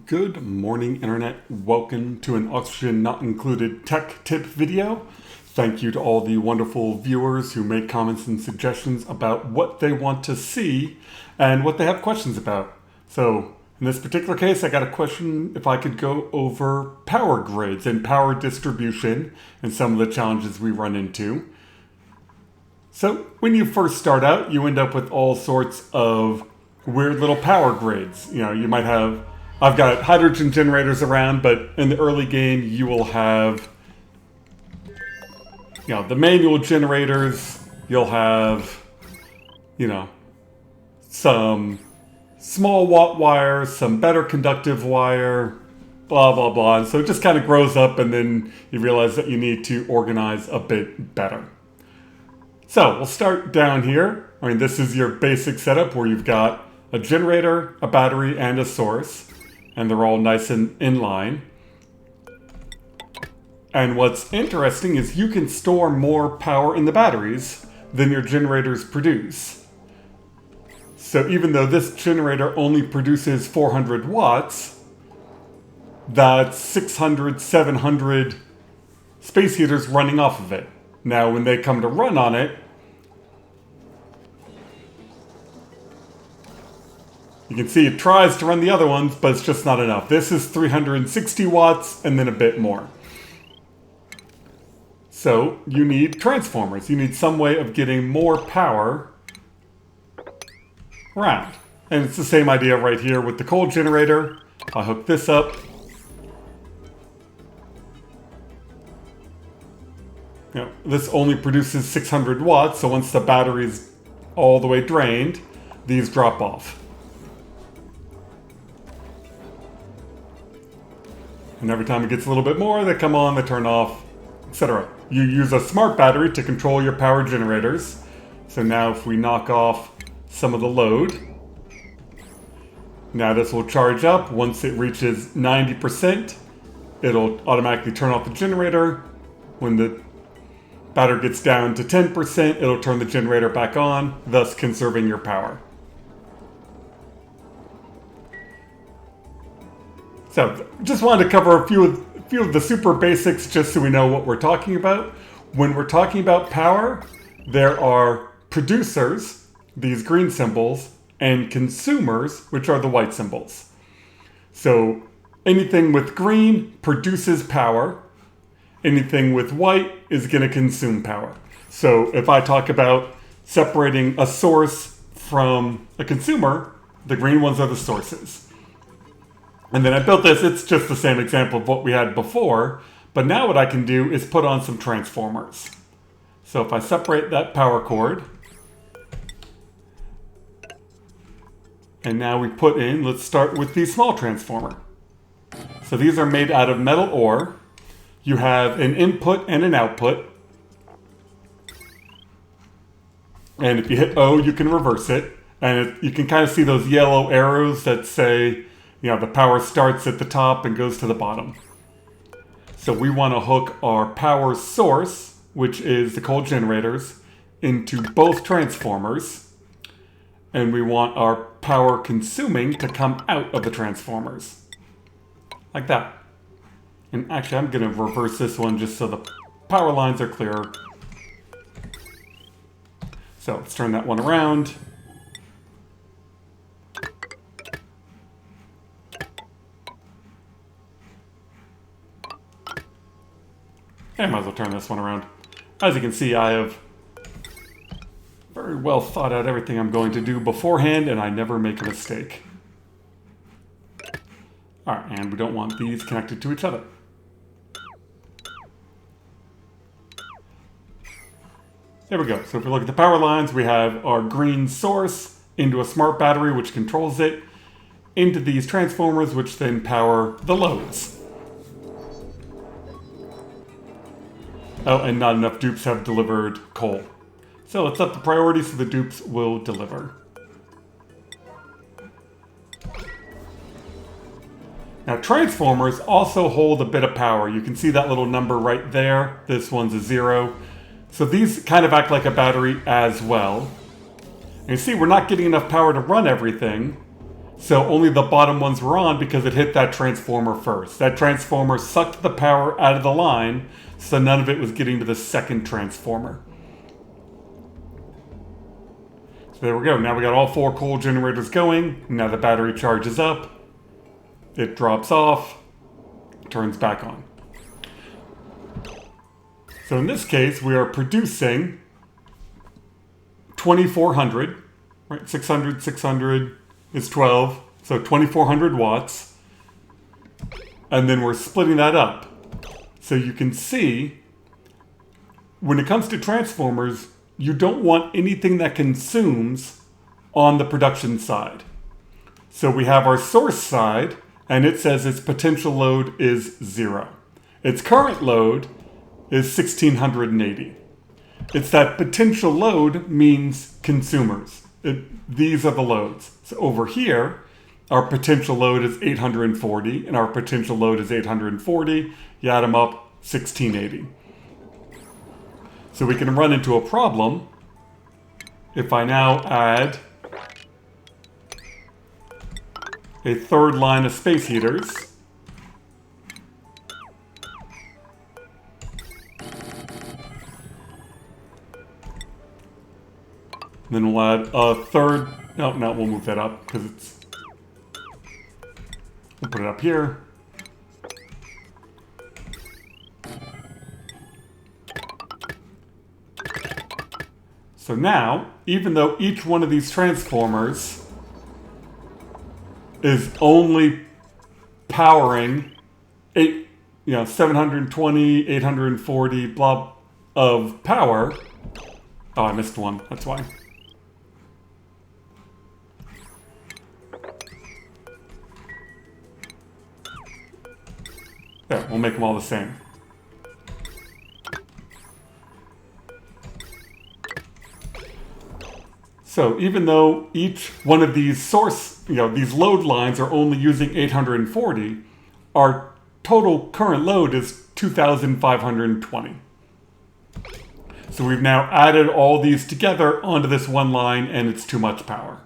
Good morning, Internet. Welcome to an Oxygen Not Included tech tip video. Thank you to all the wonderful viewers who make comments and suggestions about what they want to see and what they have questions about. So, in this particular case, I got a question if I could go over power grids and power distribution and some of the challenges we run into. So, when you first start out, you end up with all sorts of weird little power grids. You might have I've got hydrogen generators around, but in the early game, you will have, the manual generators. You'll have, some small watt wire, some better conductive wire, blah, blah, blah. And so it just kind of grows up, and then you realize that you need to organize a bit better. So we'll start down here. This is your basic setup where you've got a generator, a battery, and a source. And they're all nice and in line. And what's interesting is you can store more power in the batteries than your generators produce. So even though this generator only produces 400 watts, that's 600, 700 space heaters running off of it. Now when they come to run on it, you can see it tries to run the other ones, but it's just not enough. This is 360 watts and then a bit more. So you need transformers. You need some way of getting more power around. And it's the same idea right here with the coal generator. I hook this up. This only produces 600 watts, so once the battery's all the way drained, these drop off. And every time it gets a little bit more, they come on, they turn off, etc. You use a smart battery to control your power generators. So now if we knock off some of the load, now this will charge up. Once it reaches 90%, it'll automatically turn off the generator. When the battery gets down to 10%, it'll turn the generator back on, thus conserving your power. So, just wanted to cover a few of the super basics just so we know what we're talking about. When we're talking about power, there are producers, these green symbols, and consumers, which are the white symbols. So, anything with green produces power. Anything with white is going to consume power. So, if I talk about separating a source from a consumer, the green ones are the sources. And then I built this, it's just the same example of what we had before, but now what I can do is put on some transformers. So if I separate that power cord, and now we put in, let's start with the small transformer. So these are made out of metal ore. You have an input and an output. And if you hit O, you can reverse it. And you can kind of see those yellow arrows that say, the power starts at the top and goes to the bottom. So we want to hook our power source, which is the coal generators, into both transformers. And we want our power consuming to come out of the transformers. Like that. And actually, I'm going to reverse this one just so the power lines are clearer. So let's turn that one around. I might as well turn this one around. As you can see, I have very well thought out everything I'm going to do beforehand, and I never make a mistake. Alright, and we don't want these connected to each other. There we go. So if we look at the power lines, we have our green source into a smart battery, which controls it, into these transformers, which then power the loads. Oh, and not enough dupes have delivered coal. So let's up the priority so the dupes will deliver. Now transformers also hold a bit of power. You can see that little number right there. This one's a 0. So these kind of act like a battery as well. And you see we're not getting enough power to run everything. So only the bottom ones were on because it hit that transformer first. That transformer sucked the power out of the line, so none of it was getting to the second transformer. So there we go. Now we got all 4 coal generators going. Now the battery charges up. It drops off. Turns back on. So in this case, we are producing 2,400. Right? 600, 600 is 12. So 2,400 watts. And then we're splitting that up. So you can see, when it comes to transformers, you don't want anything that consumes on the production side. So we have our source side, and it says its potential load is 0. Its current load is 1,680. It's that potential load means consumers. These are the loads. So over here, our potential load is 840, and our potential load is 840. You add them up, 1,680. So we can run into a problem if I now add a third line of space heaters. Then we'll add a third. No, we'll move that up because it's. We'll put it up here. So now, even though each one of these transformers is only powering 720, 840 blah of power. Oh, I missed one. That's why. There, we'll make them all the same. So even though each one of these these load lines are only using 840, our total current load is 2,520. So we've now added all these together onto this one line, and it's too much power.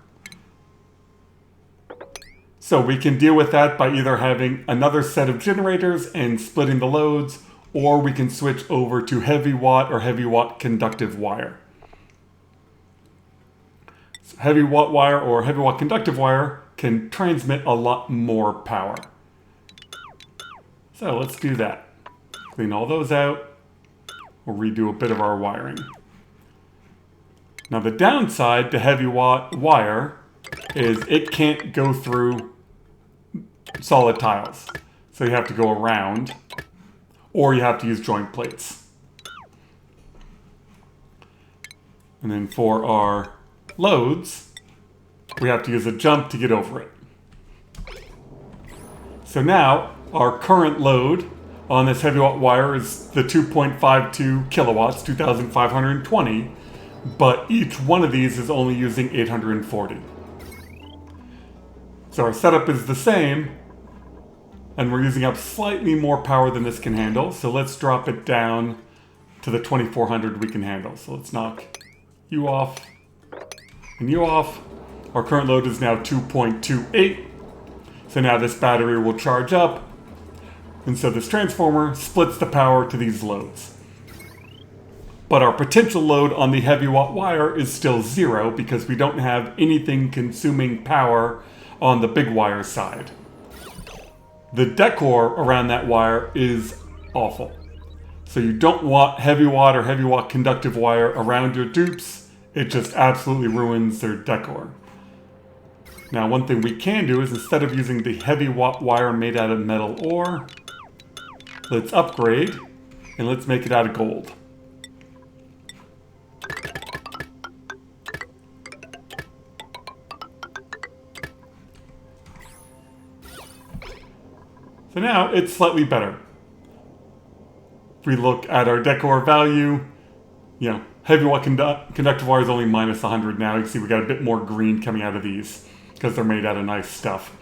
So we can deal with that by either having another set of generators and splitting the loads, or we can switch over to heavy watt or heavy watt conductive wire. So heavy watt wire or heavy watt conductive wire can transmit a lot more power. So let's do that. Clean all those out. We'll redo a bit of our wiring. Now the downside to heavy watt wire is it can't go through solid tiles. So you have to go around, or you have to use joint plates. And then for our loads, we have to use a jump to get over it. So now our current load on this heavy watt wire is the 2.52 kilowatts, 2,520, but each one of these is only using 840. So our setup is the same, and we're using up slightly more power than this can handle. So let's drop it down to the 2,400 we can handle. So let's knock you off and you off. Our current load is now 2.28. So now this battery will charge up. And so this transformer splits the power to these loads. But our potential load on the heavy watt wire is still 0 because we don't have anything consuming power on the big wire side. The decor around that wire is awful. So you don't want heavy watt or heavy watt conductive wire around your dupes. It just absolutely ruins their decor. Now one thing we can do is instead of using the heavy watt wire made out of metal ore, let's upgrade and let's make it out of gold. So now it's slightly better. If we look at our decor value, heavy watt conductive wire is only minus 100 now. You can see we got a bit more green coming out of these because they're made out of nice stuff.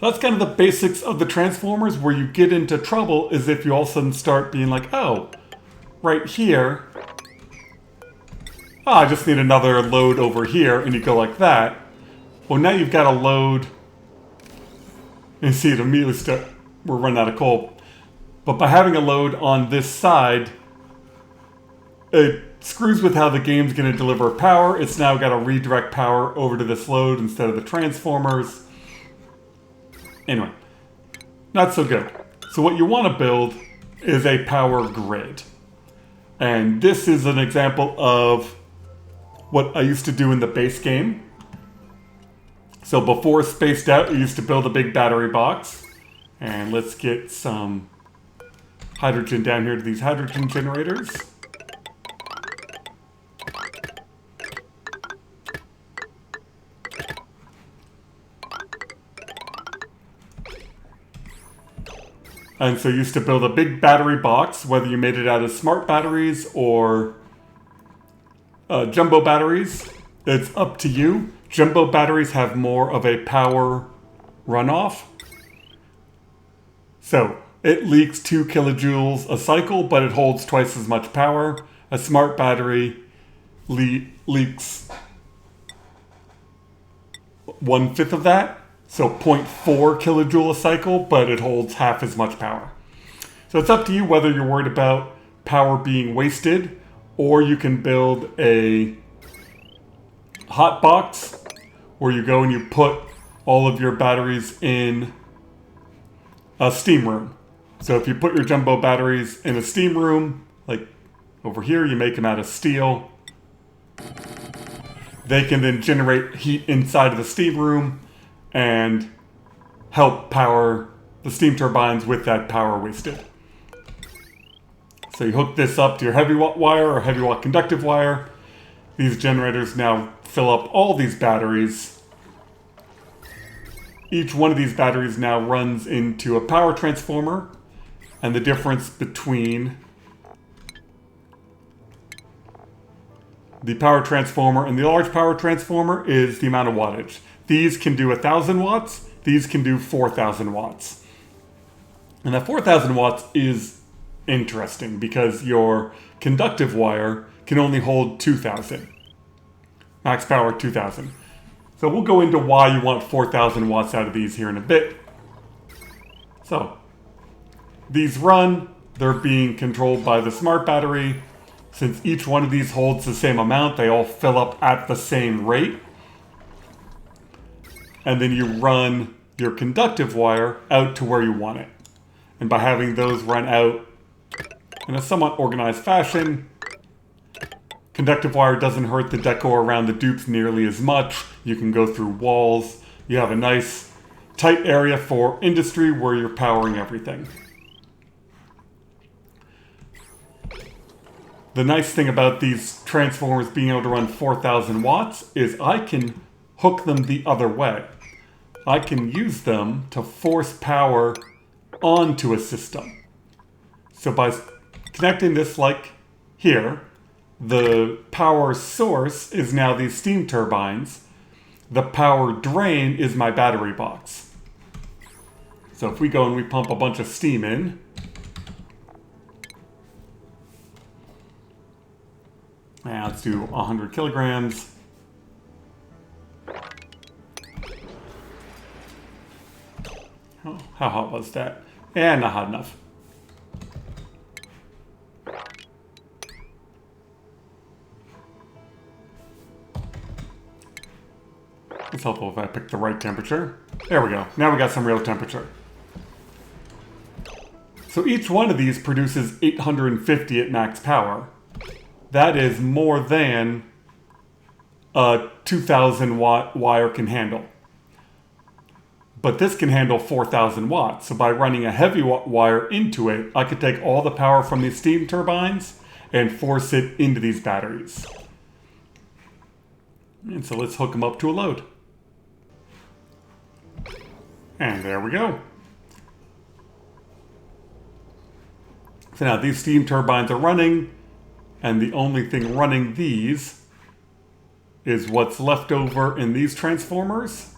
That's kind of the basics of the transformers. Where you get into trouble is if you all of a sudden start being like, oh, right here, I just need another load over here, and you go like that. Well, now you've got a load. You see it immediately we're running out of coal. But by having a load on this side, it screws with how the game's going to deliver power. It's now got to redirect power over to this load instead of the transformers. Anyway, not so good. So what you want to build is a power grid. And this is an example of what I used to do in the base game. So before Spaced Out, we used to build a big battery box. And let's get some hydrogen down here to these hydrogen generators. And so you used to build a big battery box, whether you made it out of smart batteries or jumbo batteries. It's up to you. Jumbo batteries have more of a power runoff. So it leaks 2 kilojoules a cycle, but it holds twice as much power. A smart battery leaks 1/5 of that. So 0.4 kilojoule a cycle, but it holds half as much power. So it's up to you whether you're worried about power being wasted, or you can build a hot box where you go and you put all of your batteries in a steam room. So if you put your jumbo batteries in a steam room, like over here, you make them out of steel. They can then generate heat inside of the steam room and help power the steam turbines with that power wasted. So you hook this up to your heavy watt wire or heavy watt conductive wire. These generators now fill up all these batteries. Each one of these batteries now runs into a power transformer, and the difference between the power transformer and the large power transformer is the amount of wattage. These can do 1,000 watts, these can do 4,000 watts. And that 4,000 watts is interesting because your conductive wire can only hold 2,000. Max power 2,000. So we'll go into why you want 4,000 watts out of these here in a bit. So these run, they're being controlled by the smart battery. Since each one of these holds the same amount, they all fill up at the same rate. And then you run your conductive wire out to where you want it. And by having those run out in a somewhat organized fashion, conductive wire doesn't hurt the decor around the dupes nearly as much. You can go through walls. You have a nice tight area for industry where you're powering everything. The nice thing about these transformers being able to run 4,000 watts is I can hook them the other way. I can use them to force power onto a system. So by connecting this like here, the power source is now these steam turbines. The power drain is my battery box. So if we go and we pump a bunch of steam in, and let's do 100 kilograms. Oh, how hot was that? And not hot enough. It's helpful if I pick the right temperature. There we go. Now we got some real temperature. So each one of these produces 850 at max power. That is more than a 2,000 watt wire can handle. But this can handle 4,000 watts. So by running a heavy wire into it, I could take all the power from these steam turbines and force it into these batteries. And so let's hook them up to a load. And there we go. So now these steam turbines are running, and the only thing running these is what's left over in these transformers,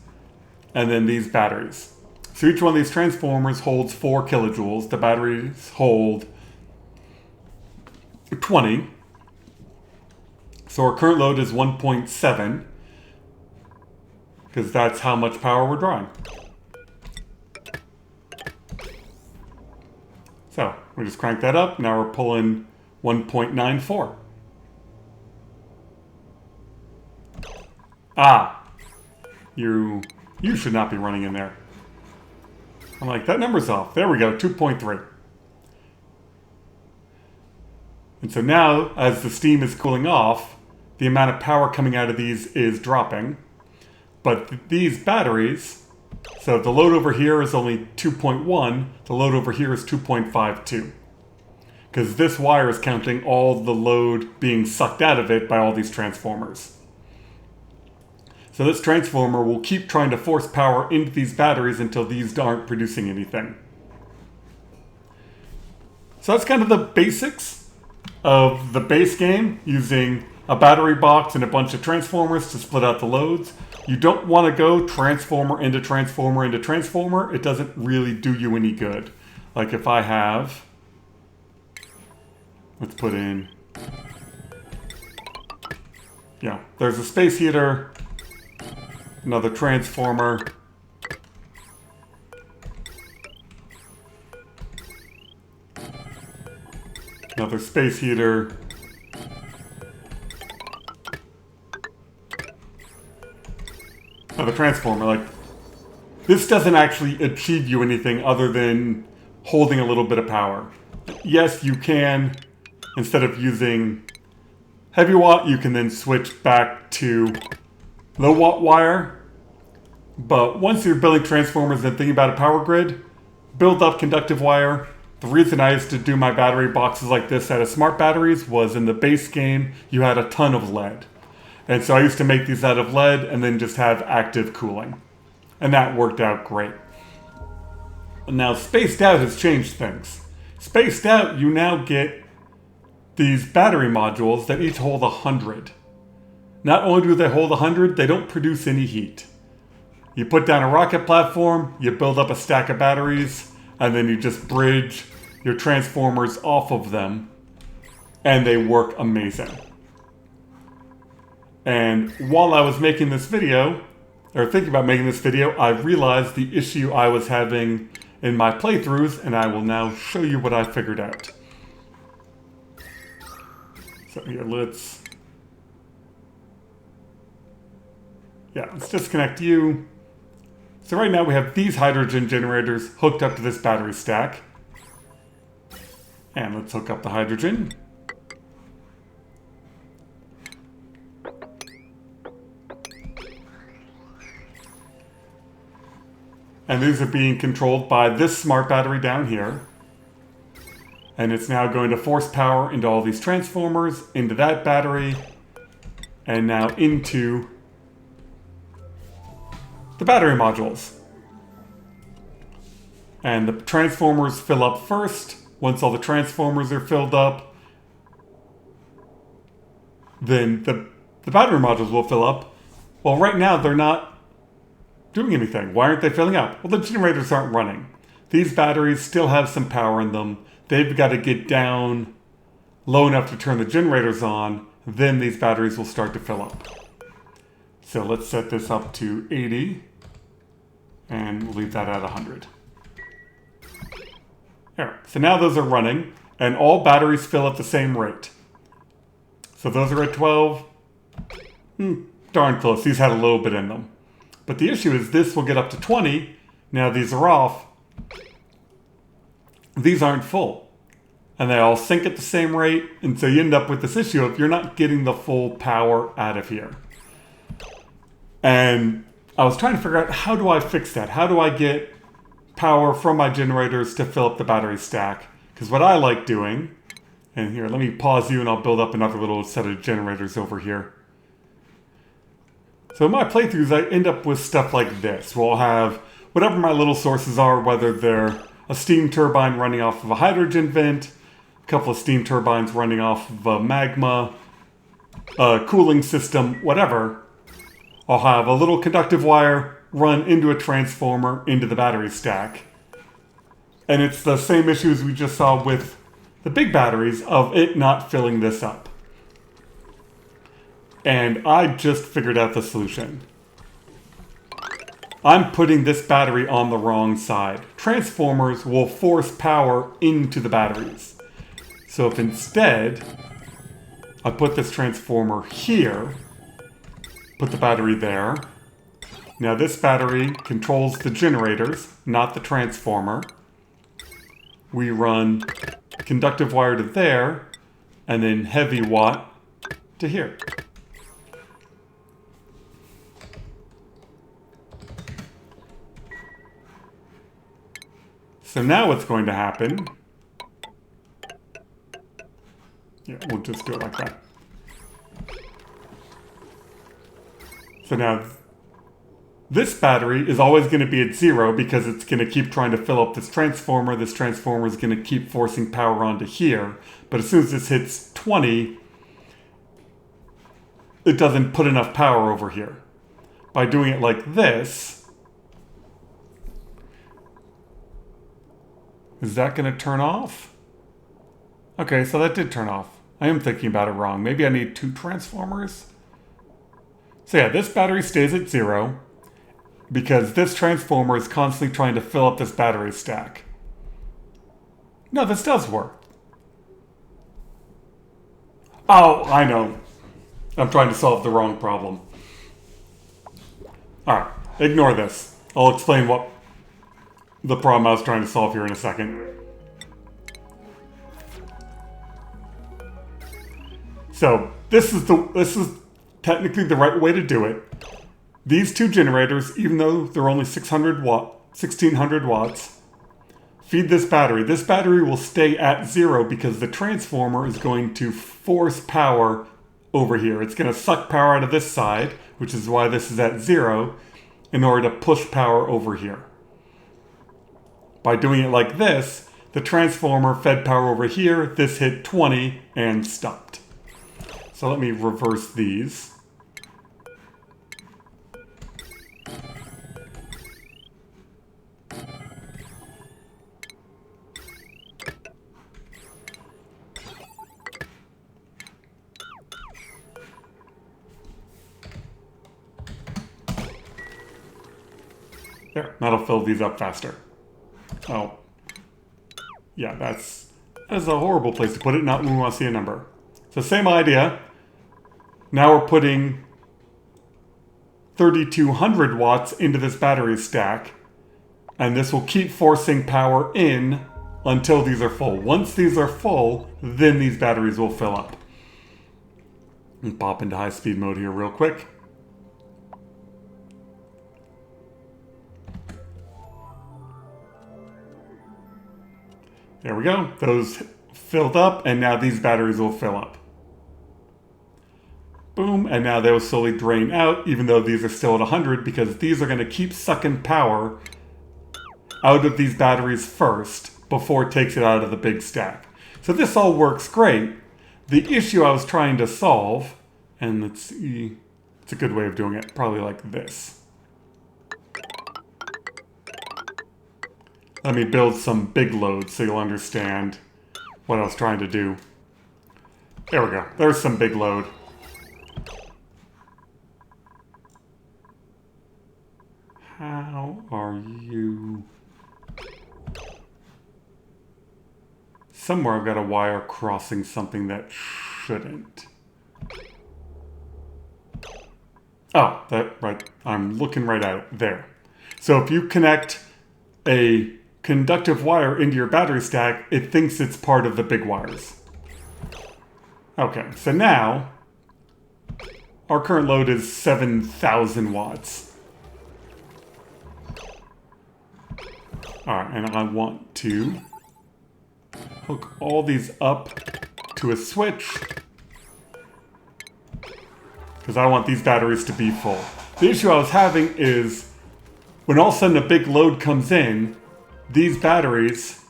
and then these batteries. So each one of these transformers holds 4 kilojoules. The batteries hold 20. So our current load is 1.7. because that's how much power we're drawing. So we just crank that up. Now we're pulling 1.94. Ah, you should not be running in there. I'm like, that number's off. There we go, 2.3. And so now, as the steam is cooling off, the amount of power coming out of these is dropping. But these batteries, so the load over here is only 2.1, the load over here is 2.52. Because this wire is counting all the load being sucked out of it by all these transformers. So this transformer will keep trying to force power into these batteries until these aren't producing anything. So that's kind of the basics of the base game, using a battery box and a bunch of transformers to split out the loads. You don't want to go transformer into transformer into transformer. It doesn't really do you any good. Like if I have, let's put in, yeah, there's a space heater, another transformer, another space heater, another transformer. Like, this doesn't actually achieve you anything other than holding a little bit of power. Yes, you can, instead of using heavy watt, you can then switch back to low watt wire. But once you're building transformers and thinking about a power grid, build up conductive wire. The reason I used to do my battery boxes like this out of smart batteries was in the base game, you had a ton of lead. And so I used to make these out of lead and then just have active cooling. And that worked out great. Now, Spaced Out has changed things. Spaced Out, you now get these battery modules that each hold 100. Not only do they hold 100, they don't produce any heat. You put down a rocket platform, you build up a stack of batteries, and then you just bridge your transformers off of them, and they work amazing. And while I was making this video, or thinking about making this video, I realized the issue I was having in my playthroughs, and I will now show you what I figured out. So here, let's disconnect you. So right now we have these hydrogen generators hooked up to this battery stack. And let's hook up the hydrogen. And these are being controlled by this smart battery down here. And it's now going to force power into all these transformers, into that battery, and now into the battery modules. And the transformers fill up first. Once all the transformers are filled up, then the battery modules will fill up. Well, right now they're not doing anything. Why aren't they filling up? Well, the generators aren't running. These batteries still have some power in them. They've got to get down low enough to turn the generators on. Then these batteries will start to fill up. So let's set this up to 80. And we'll leave that at 100. There. So now those are running, and all batteries fill at the same rate. So those are at 12. Darn close. These had a little bit in them. But the issue is this will get up to 20. Now these are off. These aren't full. And they all sync at the same rate, and so you end up with this issue of you're not getting the full power out of here. And I was trying to figure out, how do I fix that? How do I get power from my generators to fill up the battery stack? Because what I like doing, and here, let me pause you and I'll build up another little set of generators over here. So in my playthroughs, I end up with stuff like this. We'll have whatever my little sources are, whether they're a steam turbine running off of a hydrogen vent, a couple of steam turbines running off of a magma, a cooling system, whatever. I'll have a little conductive wire run into a transformer into the battery stack. And it's the same issues we just saw with the big batteries of it not filling this up. And I just figured out the solution. I'm putting this battery on the wrong side. Transformers will force power into the batteries. So if instead I put this transformer here, put the battery there. Now this battery controls the generators, not the transformer. We run conductive wire to there, and then heavy watt to here. So now what's going to happen, yeah, we'll just do it like that. So now this battery is always going to be at 0 because it's going to keep trying to fill up this transformer. This transformer is going to keep forcing power onto here. But as soon as this hits 20, it doesn't put enough power over here. By doing it like this, is that going to turn off? Okay, so that did turn off. I am thinking about it wrong. Maybe I need 2 transformers? So yeah, this battery stays at 0 because this transformer is constantly trying to fill up this battery stack. No, this does work. Oh, I know. I'm trying to solve the wrong problem. Alright, ignore this. I'll explain what the problem I was trying to solve here in a second. So this is technically the right way to do it. These 2 generators, even though they're only 1600 watts, feed this battery. This battery will stay at 0 because the transformer is going to force power over here. It's going to suck power out of this side, which is why this is at 0, in order to push power over here. By doing it like this, the transformer fed power over here, this hit 20 and stopped. So let me reverse these. There, that'll fill these up faster. Oh. Yeah, that is a horrible place to put it, not when we want to see a number. So same idea. Now we're putting 3200 watts into this battery stack, and this will keep forcing power in until these are full. Once these are full, then these batteries will fill up. And pop into high-speed mode here real quick. There we go. Those filled up, and now these batteries will fill up. Boom, and now they will slowly drain out, even though these are still at 100, because these are going to keep sucking power out of these batteries first, before it takes it out of the big stack. So this all works great. The issue I was trying to solve, and let's see, it's a good way of doing it, probably like this. Let me build some big loads so you'll understand what I was trying to do. There we go. There's some big load. How are you? Somewhere I've got a wire crossing something that shouldn't. Oh, that right. I'm looking right at it. There. So if you connect a conductive wire into your battery stack, it thinks it's part of the big wires. Okay, so now our current load is 7,000 watts. Alright, and I want to hook all these up to a switch because I want these batteries to be full. The issue I was having is when all of a sudden a big load comes in, these batteries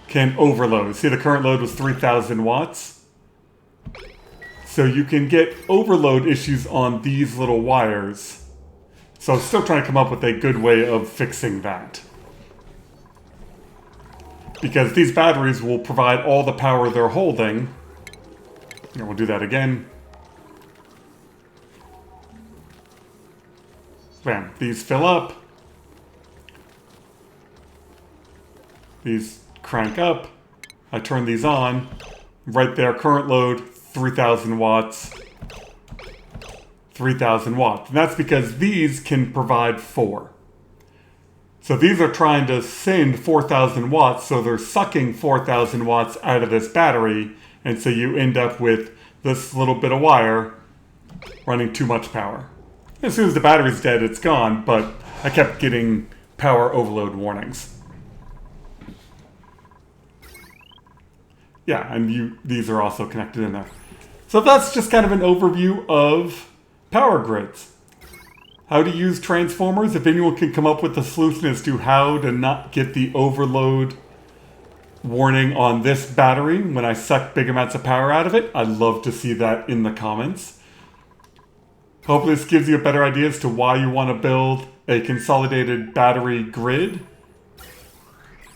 can overload. See, the current load was 3,000 watts. So you can get overload issues on these little wires. So I'm still trying to come up with a good way of fixing that. Because these batteries will provide all the power they're holding. And we'll do that again. Bam, these fill up. These crank up. I turn these on. Right there, current load, 3,000 watts. 3,000 watts. And that's because these can provide 4. So these are trying to send 4,000 watts, so they're sucking 4,000 watts out of this battery, and so you end up with this little bit of wire running too much power. As soon as the battery's dead, it's gone, but I kept getting power overload warnings. Yeah, and these are also connected in there. So that's just kind of an overview of power grids. How to use transformers. If anyone can come up with a solution as to how to not get the overload warning on this battery when I suck big amounts of power out of it, I'd love to see that in the comments. Hopefully this gives you a better idea as to why you want to build a consolidated battery grid.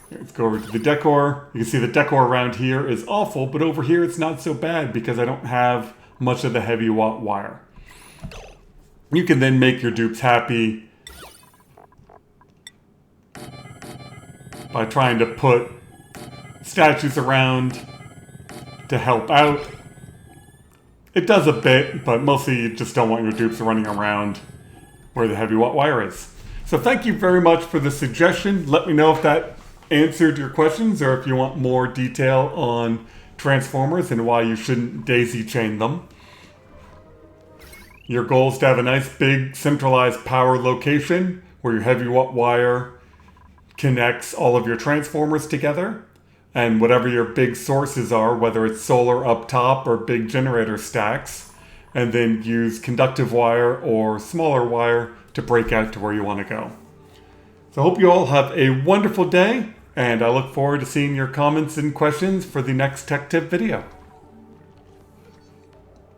Let's go over to the decor. You can see the decor around here is awful, but over here it's not so bad because I don't have much of the heavy watt wire. You can then make your dupes happy by trying to put statues around to help out. It does a bit, but mostly you just don't want your dupes running around where the heavy watt wire is. So thank you very much for the suggestion. Let me know if that answered your questions or if you want more detail on transformers and why you shouldn't daisy chain them. Your goal is to have a nice big centralized power location where your heavy watt wire connects all of your transformers together, and whatever your big sources are, whether it's solar up top or big generator stacks, and then use conductive wire or smaller wire to break out to where you want to go. So I hope you all have a wonderful day, and I look forward to seeing your comments and questions for the next Tech Tip video.